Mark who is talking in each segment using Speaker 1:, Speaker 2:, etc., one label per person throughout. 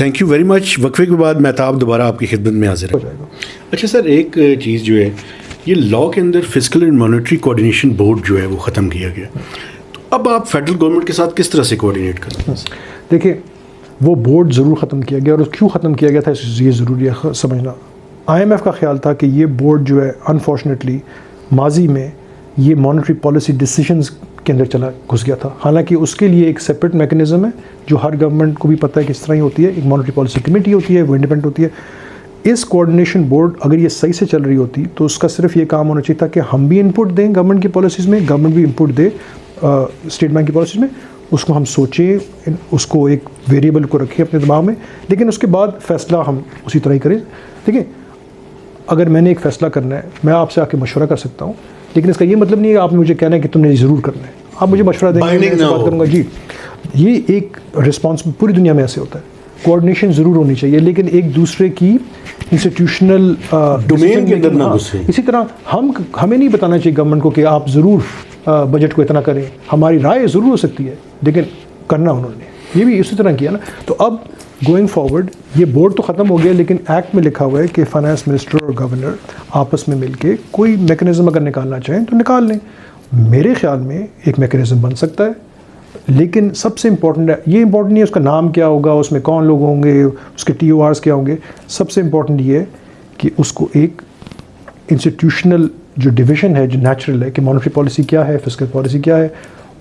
Speaker 1: Thank you very much. वक्फे के बाद मेहताब दोबारा आपकी खिदमत में हाजिर है। अच्छा सर, एक चीज़ जो है, ये लॉ के अंदर physical and monetary coordination board जो है वो ख़त्म किया गया, तो अब आप फेडरल गवर्नमेंट के साथ किस तरह से कोऑर्डिनेट करते हैं?
Speaker 2: देखिए, वो बोर्ड ज़रूर ख़त्म किया गया, और क्यों ख़त्म किया गया था ये ज़रूरी है समझना। IMF का ख्याल था कि ये बोर्ड जो है अनफॉर्चुनेटली माजी में ये मॉनेटरी पॉलिसी डिसीजंस के अंदर चला घुस गया था। हालांकि उसके लिए एक सेपरेट मैकेनिज़्म है जो हर गवर्नमेंट को भी पता है किस तरह ही होती है। एक मॉनेटरी पॉलिसी कमेटी होती है, वो इंडिपेंडेंट होती है। इस कोऑर्डिनेशन बोर्ड अगर ये सही से चल रही होती तो उसका सिर्फ ये काम होना चाहिए था कि हम भी इनपुट दें गवर्नमेंट की पॉलिसीज़ में, गवर्नमेंट भी इनपुट दे स्टेट बैंक की पॉलिसीज़ में, उसको हम सोचें, उसको एक वेरिएबल को रखें अपने दिमाग में, लेकिन उसके बाद फ़ैसला हम उसी तरह ही करें। देखिए, अगर मैंने एक फ़ैसला करना है, मैं आपसे आके मशवरा कर सकता हूँ, लेकिन इसका ये मतलब नहीं है कि आपने मुझे कहना है कि तुमने ये ज़रूर करना है। आप मुझे मशवरा देंगे, मैं बात करूँगा। जी, ये एक रिस्पॉन्स पूरी दुनिया में ऐसे होता है। कोऑर्डिनेशन ज़रूर होनी चाहिए, लेकिन एक दूसरे की इंस्टीट्यूशनल
Speaker 1: डोमेन के अंदर ना घुसे।
Speaker 2: इसी तरह हमें नहीं बताना चाहिए गवर्नमेंट को कि आप ज़रूर बजट को इतना करें। हमारी राय ज़रूर हो सकती है, लेकिन करना उन्होंने ये भी इसी तरह किया ना। तो अब गोइंग फॉरवर्ड ये बोर्ड तो ख़त्म हो गया, लेकिन एक्ट में लिखा हुआ है कि फाइनेंस मिनिस्टर और गवर्नर आपस में मिलके कोई मैकेनिज़्म अगर निकालना चाहें तो निकाल लें। मेरे ख्याल में एक मैकेनिज़्म बन सकता है, लेकिन सबसे इम्पॉर्टेंट है, ये इम्पॉर्टेंट नहीं है उसका नाम क्या होगा, उसमें कौन लोग होंगे, उसके TORs क्या होंगे। सबसे इम्पॉर्टेंट ये है कि उसको एक इंस्टीट्यूशनल जो डिवीज़न है, जो नेचुरल है कि मॉनेटरी पॉलिसी क्या है, फिस्कल पॉलिसी क्या है,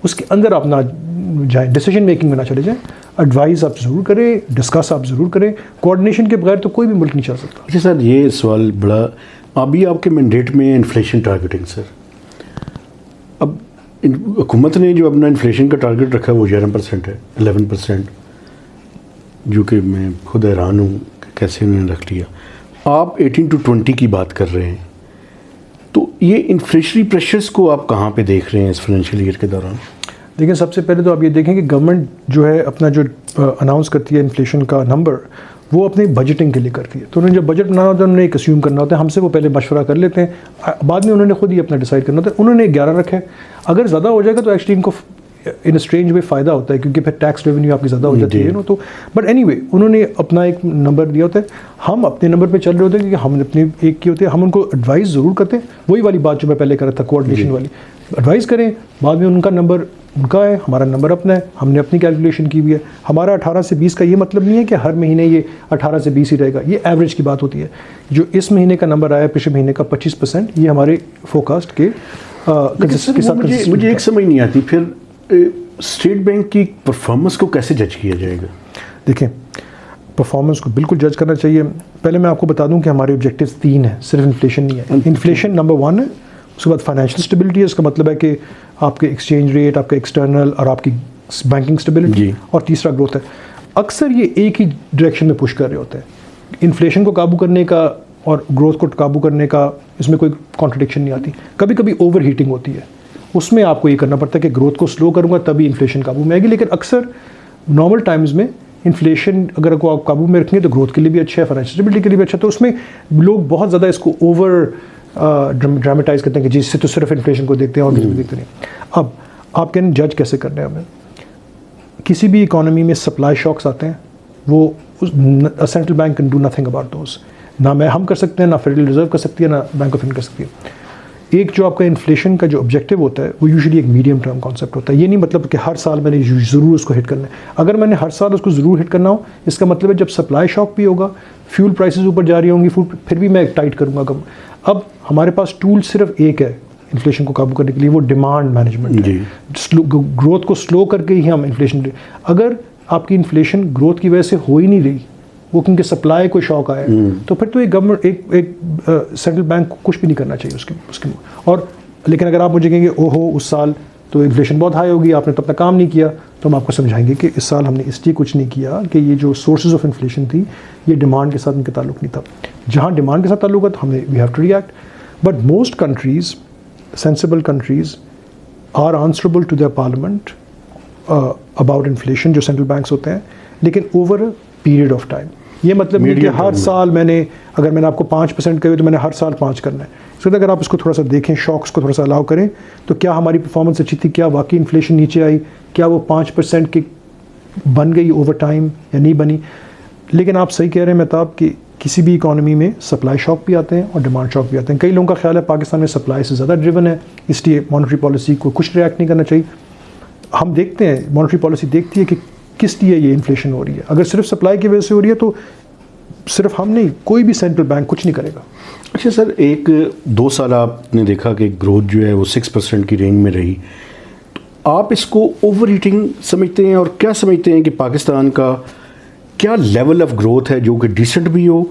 Speaker 2: उसके अंदर आप ना जाएँ, डिसीजन मेकिंग में ना चले जाएँ। एडवाइस आप ज़रूर करें, डिस्कस आप ज़रूर करें। कोऑर्डिनेशन के बगैर तो कोई भी मुल्क नहीं चल सकता।
Speaker 1: अच्छा सर, ये सवाल बड़ा, अभी आपके मैंडेट में इन्फ्लेशन टारगेटिंग सर, अब हुकूमत ने जो अपना इन्फ्लेशन का टारगेट रखा है वो 11% है, 11%, जो कि मैं खुद हैरान हूँ कि कैसे उन्होंने रख लिया। आप 18 to 20 की बात कर रहे हैं, तो ये इन्फ्लेशनरी प्रेशर्स को आप कहाँ पे देख रहे हैं इस फाइनेंशियल ईयर के दौरान?
Speaker 2: देखिए, सबसे पहले तो आप ये देखें कि गवर्नमेंट जो है अपना जो अनाउंस करती है इन्फ्लेशन का नंबर, वो अपनी बजटिंग के लिए करती है। तो उन्होंने जब बजट बनाना होता है, उन्होंने एक अस्यूम करना होता है, हमसे वो पहले मशवरा कर लेते हैं, बाद में उन्होंने खुद ही अपना डिसाइड करना होता है। उन्होंने 11 रखा है। अगर ज़्यादा हो जाएगा तो एक्चुअली इनको इन स्ट्रेंज वे फ़ायदा होता है, क्योंकि फिर टैक्स रेवेन्यू आपकी ज़्यादा हो जाती है ना। तो बट एनीवे, उन्होंने अपना एक नंबर दिया होता है, हम अपने नंबर पे चल रहे होते हैं, क्योंकि हमने अपनी एक की होती है। हम उनको एडवाइस ज़रूर करते हैं, वही वाली बात जो मैं पहले कर रहा था, कोऑर्डिनेशन वाली। एडवाइस करें, बाद में उनका नंबर उनका है, हमारा नंबर अपना है, हमने अपनी कैलकुलेशन की हुई है। हमारा 18 से 20 का ये मतलब नहीं है कि हर महीने ये 18 से 20 ही रहेगा, ये एवरेज की बात होती है। जो इस महीने का नंबर आया, पिछले महीने का 25%, ये हमारे फोरकास्ट के साथ।
Speaker 1: मुझे एक समझ नहीं आती, फिर स्टेट बैंक की परफॉर्मेंस को कैसे जज किया जाएगा?
Speaker 2: देखें, परफॉर्मेंस को बिल्कुल जज करना चाहिए। पहले मैं आपको बता दूं कि हमारे ऑब्जेक्टिव्स 3 हैं, सिर्फ इन्फ्लेशन नहीं है। इन्फ्लेशन नंबर 1 है, उसके बाद फाइनेंशियल स्टेबिलिटी है, इसका मतलब है कि आपके एक्सचेंज रेट, आपका एक्सटर्नल और आपकी बैंकिंग स्टेबिलिटी, और तीसरा ग्रोथ है। अक्सर ये एक ही डायरेक्शन में पुश कर रहे होते हैं। इन्फ्लेशन को काबू करने का और ग्रोथ को काबू करने का इसमें कोई कॉन्ट्रडिक्शन नहीं आती। कभी कभी ओवर हीटिंग होती है, उसमें आपको ये करना पड़ता है कि ग्रोथ को स्लो करूँगा तभी इन्फ्लेशन काबू में आएगी। लेकिन अक्सर नॉर्मल टाइम्स में इन्फ्लेशन अगर को आप काबू में रखेंगे तो ग्रोथ के लिए भी अच्छा है, फाइनेंशियल स्टेबिलिटी के लिए भी अच्छा। तो उसमें लोग बहुत ज़्यादा इसको ओवर ड्रामेटाइज करते हैं कि जिससे तो सिर्फ इन्फ्लेशन को देखते हैं और देखते नहीं। अब आप कहते हैं जज कैसे करना है हमें? किसी भी इकोनॉमी में सप्लाई शॉक्स आते हैं, वो central bank can do nothing about those. ना हम कर सकते हैं, ना फेडरल रिजर्व कर सकती है, ना बैंक ऑफ इंडिया कर सकती है। एक जो आपका इन्फ्लेशन का जो ऑब्जेक्टिव होता है वो यूजुअली एक मीडियम टर्म कॉन्सेप्ट होता है। ये नहीं मतलब कि हर साल मैंने ज़रूर उसको हिट करना है। अगर मैंने हर साल उसको ज़रूर हिट करना हो, इसका मतलब है जब सप्लाई शॉक भी होगा, फ्यूल प्राइसेस ऊपर जा रही होंगी, फिर भी मैं टाइट करूँगा कम। अब हमारे पास टूल सिर्फ एक है इन्फ्लेशन को काबू करने के लिए, वो डिमांड मैनेजमेंट है। ग्रोथ को स्लो करके ही हम इन्फ्लेशन, अगर आपकी इन्फ्लेशन ग्रोथ की वजह से हो ही नहीं रही, वो क्योंकि सप्लाई को शॉक आया, तो फिर तो एक गवर्नमेंट एक सेंट्रल बैंक को कुछ भी नहीं करना चाहिए उसके और। लेकिन अगर आप मुझे कहेंगे ओहो उस साल तो इन्फ्लेशन बहुत हाई होगी, आपने तब तक काम नहीं किया, तो हम आपको समझाएंगे कि इस साल हमने इसलिए कुछ नहीं किया कि ये जो सोर्सेज ऑफ इन्फ्लेशन थी ये डिमांड के साथ उनका ताल्लुक नहीं था। जहाँ डिमांड के साथ ताल्लुक है तो हमने we have to react. But most countries, sensible countries are answerable to their parliament about inflation, जो सेंट्रल बैंक्स होते हैं, लेकिन over a period of time. ये मतलब नहीं कि हर साल अगर मैंने आपको 5% कही तो मैंने हर साल 5 करना है। इसके बाद अगर आप इसको थोड़ा सा देखें, शॉक्स को थोड़ा सा अलाउ करें, तो क्या हमारी परफॉर्मेंस अच्छी थी, क्या वाकई इन्फ्लेशन नीचे आई, क्या वो 5% की बन गई ओवर टाइम या नहीं बनी। लेकिन आप सही कह रहे हैं मेहताब कि किसी भी इकॉनमी में सप्लाई शॉक भी आते हैं और डिमांड शॉक भी आते हैं। कई लोगों का ख्याल है पाकिस्तान में सप्लाई से ज़्यादा ड्रिवन है, इसलिए मॉनेटरी पॉलिसी को कुछ रिएक्ट नहीं करना चाहिए। हम देखते हैं मॉनेटरी पॉलिसी देखती है कि किस लिए ये इन्फ्लेशन हो रही है। अगर सिर्फ सप्लाई की वजह से हो रही है तो सिर्फ हम नहीं, कोई भी सेंट्रल बैंक कुछ नहीं करेगा।
Speaker 1: अच्छा सर, 1-2 साल आपने देखा कि ग्रोथ जो है वो 6% की रेंज में रही, तो आप इसको ओवर हीटिंग समझते हैं और क्या समझते हैं कि पाकिस्तान का क्या लेवल ऑफ ग्रोथ है जो कि डिसेंट भी हो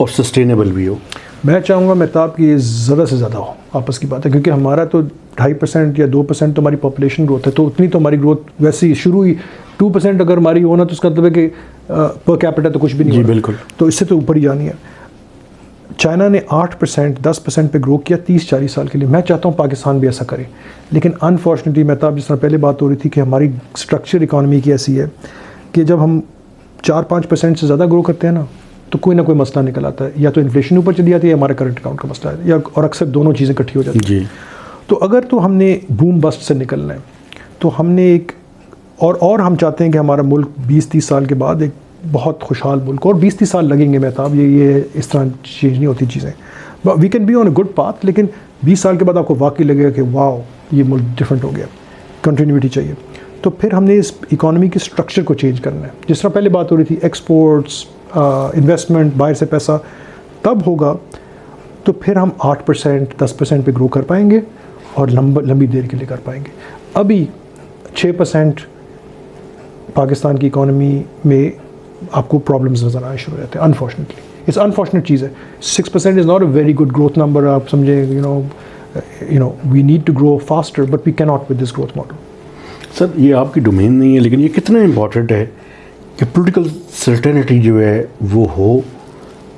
Speaker 1: और सस्टेनेबल भी हो?
Speaker 2: मैं चाहूँगा मेहताब कि ये ज़्यादा से ज़्यादा हो, आपस की बात है, क्योंकि हमारा तो 2.5% या 2% तो हमारी पॉपुलेशन ग्रोथ है, तो उतनी तो हमारी ग्रोथ वैसे ही शुरू ही 2% अगर हमारी होना तो उसका मतलब है कि पर कैपिटा तो कुछ भी नहीं
Speaker 1: जी
Speaker 2: हो रहा।
Speaker 1: बिल्कुल,
Speaker 2: तो इससे तो ऊपर ही जानी है। चाइना ने 8% 10% पे ग्रो किया 30-40 साल के लिए। मैं चाहता हूँ पाकिस्तान भी ऐसा करे, लेकिन अनफॉर्चुनेटली मेहताब जिस तरह पहले बात हो रही थी कि हमारी स्ट्रक्चर इकॉनमी की ऐसी है कि जब हम 4-5% से ज़्यादा ग्रो करते हैं ना तो कोई ना कोई मसला निकल आता है, या तो इन्फ्लेशन ऊपर चली जाती है या हमारा करंट अकाउंट का मसला है, या और अक्सर दोनों चीज़ें इकट्ठी हो जाती हैं।
Speaker 1: जी,
Speaker 2: तो अगर तो हमने बूम बस्ट से निकलना है तो हमने एक और हम चाहते हैं कि हमारा मुल्क 20-30 साल के बाद एक बहुत खुशहाल मुल्क, और 20-30 साल लगेंगे मेहताब, ये इस तरह चेंज नहीं होती चीज़ें। We can be on a good path, लेकिन 20 साल के बाद आपको वाकई लगेगा कि वाह ये मुल्क डिफरेंट हो गया, कंटिन्यूटी चाहिए। तो फिर हमने इस इकॉनमी के स्ट्रक्चर को चेंज करना है। जिस तरह पहले बात हो रही थी एक्सपोर्ट्स, इन्वेस्टमेंट, बाहर से पैसा, तब होगा तो फिर हम 8% 10% पे ग्रो कर पाएंगे और लंबी देर के लिए कर पाएंगे। अभी 6% पाकिस्तान की इकॉनमी में आपको प्रॉब्लम्स नज़र आने शुरू हो जाते हैं, अनफॉर्चुनेटली। इट्स अनफॉर्चुनेट चीज़ है। 6% is not a very good growth number, आप समझें। You know we need to grow faster but we can not with this growth model.
Speaker 1: Sir ये आपकी डोमेन नहीं है, लेकिन ये कितना इम्पॉर्टेंट है कि पॉलिटिकल सर्टेनिटी जो है वो हो,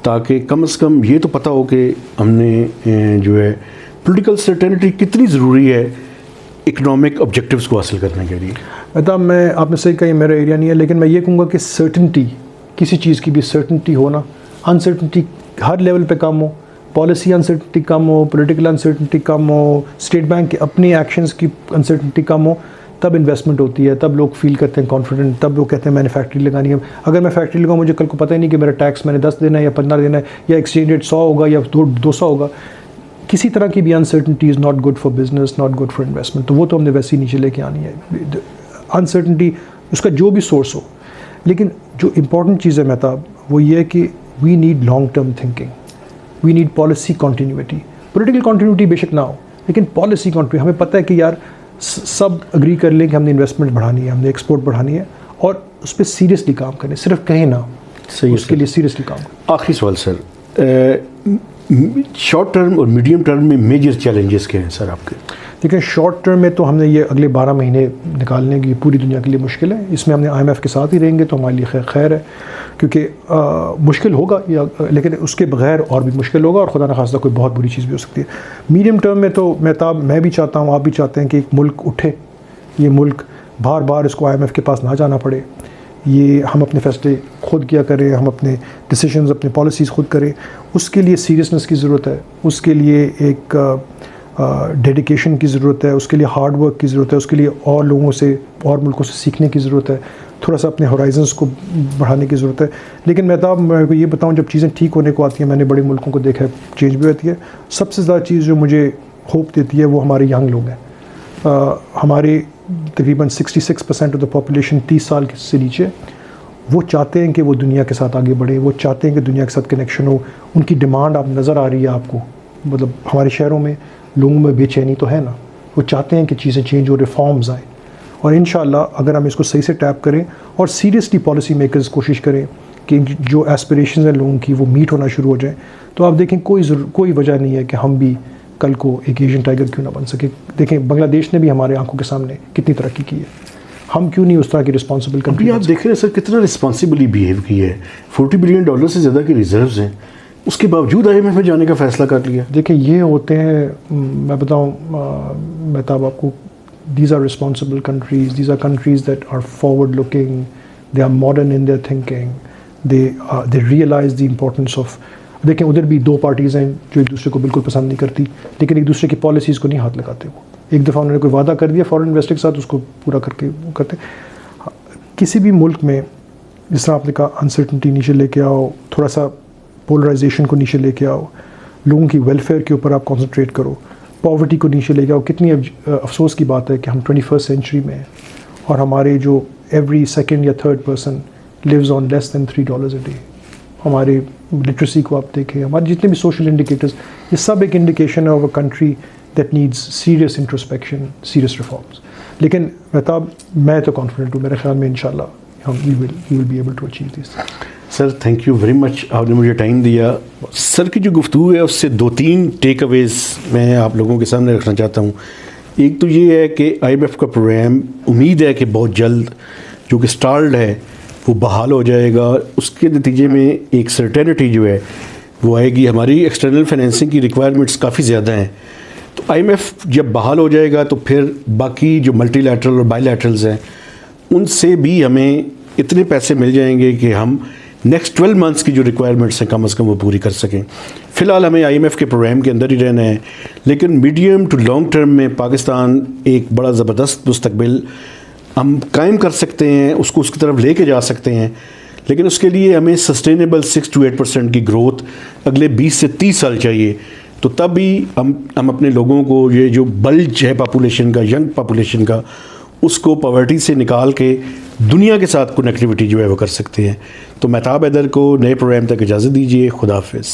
Speaker 1: ताकि कम से कम ये तो पता हो कि हमने जो है पॉलिटिकल सर्टेनिटी कितनी ज़रूरी है इकोनॉमिक ऑब्जेक्टिव्स को हासिल करने के लिए।
Speaker 2: मतलब मैं, आपने सही कही, मेरा एरिया नहीं है, लेकिन मैं ये कहूँगा कि सर्टेनिटी, किसी चीज़ की भी सर्टेनिटी हो ना, अनसर्टेनिटी हर लेवल पे कम हो, पॉलिसी अनसर्टेनिटी कम हो, पॉलिटिकल अनसर्टेनिटी कम हो, स्टेट बैंक के अपने एक्शंस की अनसर्टेनिटी कम हो, तब इन्वेस्टमेंट होती है, तब लोग फील करते हैं कॉन्फिडेंट, तब लोग कहते हैं मैंने फैक्ट्री लगानी है। अगर मैं फैक्ट्री लगाऊँ, मुझे कल को पता ही नहीं कि मेरा टैक्स मैंने 10 देना है या 15 देना है, या एक्सचेंज रेट 100 होगा या 200 होगा। किसी तरह की भी uncertainty is not good for business, not good for investment. तो वो तो हमने वैसे ही नीचे लेके आनी है, अनसर्टेनिटी उसका जो भी सोर्स हो। लेकिन जो इम्पॉर्टेंट चीज़ है मेहताब, वो ये है कि we need long term thinking, we need policy continuity. Political continuity बेशक ना हो, लेकिन पॉलिसी कॉन्टीन्यूटी, हमें पता है कि यार सब अग्री कर लें कि हमने इन्वेस्टमेंट बढ़ानी है, हमने एक्सपोर्ट बढ़ानी है, और उस पर सीरियसली काम करें, सिर्फ कहें ना,
Speaker 1: सही,
Speaker 2: उसके लिए सीरियसली काम करें।
Speaker 1: आखिरी सवाल सर, शॉर्ट टर्म और मीडियम टर्म में मेजर चैलेंजेस क्या हैं सर आपके?
Speaker 2: देखिए, शॉर्ट टर्म में तो हमने ये अगले 12 महीने निकालने की पूरी दुनिया के लिए मुश्किल है। इसमें हमने IMF के साथ ही रहेंगे तो हमारे लिए खैर है, क्योंकि मुश्किल होगा या, लेकिन उसके बगैर और भी मुश्किल होगा, और खुदा न खास्ता कोई बहुत बुरी चीज़ भी हो सकती है। मीडियम टर्म में तो मेहताब, मैं भी चाहता हूँ, आप भी चाहते हैं कि एक मुल्क उठे, ये मुल्क बार बार इसको IMF के पास ना जाना पड़े, ये हम अपने फैसले खुद किया करें, हम अपने डिसीजंस, अपने पॉलिसीज़ खुद करें। उसके लिए सीरियसनेस की ज़रूरत है, उसके लिए एक डेडिकेशन की ज़रूरत है, उसके लिए हार्ड वर्क की ज़रूरत है, उसके लिए और लोगों से और मुल्कों से सीखने की ज़रूरत है, थोड़ा सा अपने होराइजन्स को बढ़ाने की ज़रूरत है। लेकिन मेहताब, मैं ये बताऊँ, जब चीज़ें ठीक होने को आती हैं, मैंने बड़े मुल्कों को देखा है, चेंज भी होती है। सबसे ज़्यादा चीज़ जो मुझे होप देती है वो हमारे यंग लोग हैं। हमारे तकरीबन 66% ऑफ द पॉपुलेशन 30 साल से नीचे, वो चाहते हैं कि वो दुनिया के साथ आगे बढ़े, वो चाहते हैं कि दुनिया के साथ कनेक्शन हो। उनकी डिमांड आप नज़र आ रही है आपको, मतलब हमारे शहरों में लोगों में बेचैनी तो है ना, वो चाहते हैं कि चीज़ें चेंज हो, रिफॉर्म्स आए। और इंशाल्लाह अगर हम इसको सही से टैप करें और सीरियसली पॉलिसी मेकर्स कोशिश करें कि जो एस्पिरेशंस हैं लोगों की वो मीट होना शुरू हो जाए, तो आप देखें कोई वजह नहीं है कि हम भी कल को एक एशियन टाइगर क्यों ना बन सके। देखें, बांग्लादेश ने भी हमारे आंखों के सामने कितनी तरक्की की है, हम क्यों नहीं उस तरह की रिस्पॉन्सिबल कंट्री।
Speaker 1: आप देख रहे हैं सर कितना रिस्पॉन्सिबली बिहेव किया है, $40 बिलियन से ज़्यादा के रिजर्व्स हैं, उसके बावजूद IMF में जाने का फ़ैसला कर लिया।
Speaker 2: देखिए, ये होते हैं, मैं बताऊँ मेहताब आपको, these are responsible countries, these are countries that are forward looking, they are modern in their thinking, they realize the importance of। देखें, उधर भी 2 पार्टीज़ हैं जो एक दूसरे को बिल्कुल पसंद नहीं करती, लेकिन एक दूसरे की पॉलिसीज़ को नहीं हाथ लगाते। वो एक दफ़ा उन्होंने कोई वादा कर दिया फॉरेन इन्वेस्टर के साथ, उसको पूरा करके करते। किसी भी मुल्क में जिस तरह आपने कहा अनसर्टनिटी नीचे लेके आओ, थोड़ा सा पोलराइजेशन को नीचे लेके आओ, लोगों की वेलफेयर के ऊपर आप कॉन्सेंट्रेट करो, पॉवर्टी को नीचे लेके आओ। कितनी अफसोस की बात है कि हम 21st सेंचुरी में हैं और हमारे जो every second or third person lives on less than $3 a day. हमारे लिटरेसी को आप देखें, हमारे जितने भी सोशल इंडिकेटर्स, ये सब एक इंडिकेशन है of a country that needs serious introspection, serious reforms. लेकिन महताब, मैं तो कॉन्फिडेंट हूँ, मेरे ख्याल में इंशाल्लाह हम we will be able to achieve this.
Speaker 1: Sir thank you very much, आपने मुझे टाइम दिया। सर की जो गुफ्तगू है उससे 2-3 टेक अवेज़ मैं आप लोगों के सामने रखना चाहता हूँ। एक तो ये है कि IMF का प्रोग्राम उम्मीद है कि बहुत जल्द जो कि स्टाल्ड है वो बहाल हो जाएगा। उसके नतीजे में एक सर्टेनिटी जो है वो आएगी। हमारी एक्सटर्नल फाइनेंसिंग की रिक्वायरमेंट्स काफ़ी ज़्यादा हैं, तो IMF जब बहाल हो जाएगा तो फिर बाकी जो मल्टीलैटरल और बायलैटरल्स हैं उनसे भी हमें इतने पैसे मिल जाएंगे कि हम नेक्स्ट 12 मंथ्स की जो रिक्वायरमेंट्स हैं कम से कम वो पूरी कर सकें। फ़िलहाल हमें IMF के प्रोग्राम के अंदर ही रहना है, लेकिन मीडियम टू लॉन्ग टर्म में पाकिस्तान एक बड़ा ज़बरदस्त मुस्तकबिल हम कायम कर सकते हैं, उसको उसकी तरफ लेके जा सकते हैं। लेकिन उसके लिए हमें सस्टेनेबल 6 to 8% की ग्रोथ अगले 20 से 30 साल चाहिए। तो तब भी हम अपने लोगों को ये जो बल्ज है पॉपुलेशन का, यंग पॉपुलेशन का, उसको पॉवर्टी से निकाल के दुनिया के साथ कनेक्टिविटी जो है वो कर सकते हैं। तो महताब हैदर को नए प्रोग्राम तक इजाज़त दीजिए। खुदा हाफिज़।